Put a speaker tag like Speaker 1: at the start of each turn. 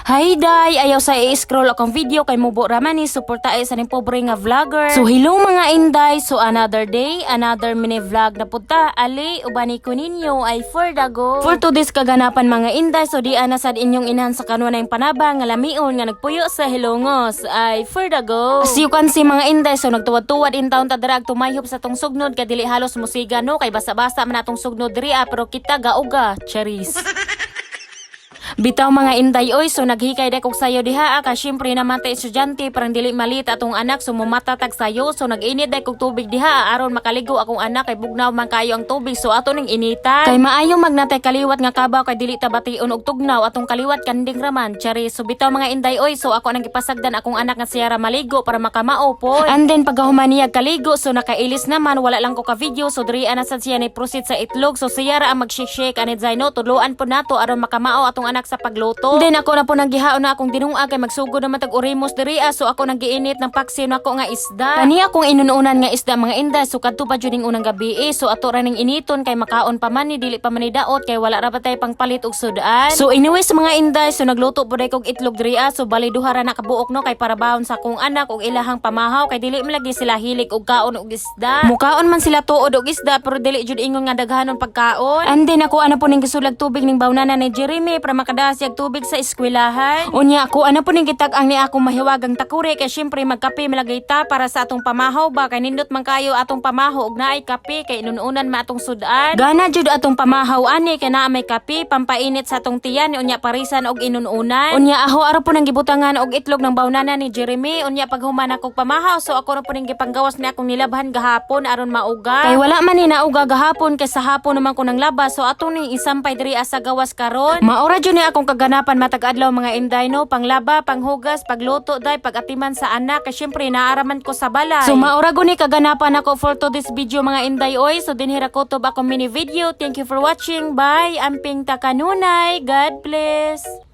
Speaker 1: Hi day, ayaw sa i-scroll akong video kay mubo raman ni suporta sa ning pobre nga vlogger. So hello mga inday, so another day, another mini vlog na punta. Ali ubani ko ninyo ay for the go. For today's kaganapan mga inday, so di ana sad inyong inahan sa kanwa na yung panaba nga lamion nga nagpuyo sa Hilongos ay for the go. As you can see mga inday, so nagtuwad-tuwad in town ta drag tumayhop sa tong sugnod kay dili halos musiga no kay basa-basa man atong sugnod diri pero kita gauga, charis. Bitaw mga inday oy, so naghikay dek og sayo diha ka syempre naman ta estudyante parang dili malit atong anak so mumatatag sayo so nag-init dek og tubig diha aron makaligo akong anak kay bugnaw man kayo ang tubig so ato ning initan kay maayo magnatay kaliwat nga kabaw kay dili ta bation og tugnaw atong kaliwat kanding raman chari. So bitaw mga inday oy, so ako nang gipasagdan akong anak nga siya ra maligo para makamao po. And then pagkahumaniyag kaligo so nakailis naman wala lang ko ka video so diri ana sad siya ni proceed sa itlog so siya ra ang mag-shake anid zayno tudloan po nato aron makamao atong anak sa pagluto. Then ako na po naggihaon na akong dinunga kay magsugod na matag orimos diri so ako naggiinit ng paksiw nako nga isda. Kani akong inununan nga isda mga inday so kadto pa jud ning unang gabi so ato ra ning initon kay makaon pa man ni dili pa man ni daot kay wala ra pa tay pangpalit og sudan. So anyways mga inday so nagluto po day kog itlog diri so bali duha ra na kabuok no kay para baon sa akong anak og ilahang pamahaw kay dili malagi sila hilig og kaon og isda. Mukaon man sila tuod og isda pero dili jud ingon nga daghanon pagkaon. And then ako ana po ning gisulag tubig ning bawnana ni Jeremy para makadasyag tubig sa eskwelahan. Unya ako ana po ning gitag ang ni akong mahiwagang takuri kay syempre magkape malagay ta para sa atong pamahaw ba kay nindot man kayo atong pamahaw og naay kape kay inununan ma atong sudan. Gana jud atong pamahaw ani kay naa may kape pampainit sa atong tiyan unya parisan og inununan. Unya aho ara po nang gibutangan og itlog ng bawnana ni Jeremy unya paghuman ako pamahaw so ako ra po ning gipanggawas ni akong nilabhan gahapon aron mauga. Kay wala man ni nauga gahapon kay sa hapon naman ko nang labas so atong ning isampay diri asa gawas karon. Maura jud ni akong kaganapan matag adlaw mga inday no panglaba, panghugas, pagluto day, pagatiman sa anak kay syempre naaraman ko sa balay. So maura guni kaganapan ako for to this video mga inday oy. So dinhira ko to ba mini video. Thank you for watching. Bye. Amping ta kanunay. God bless.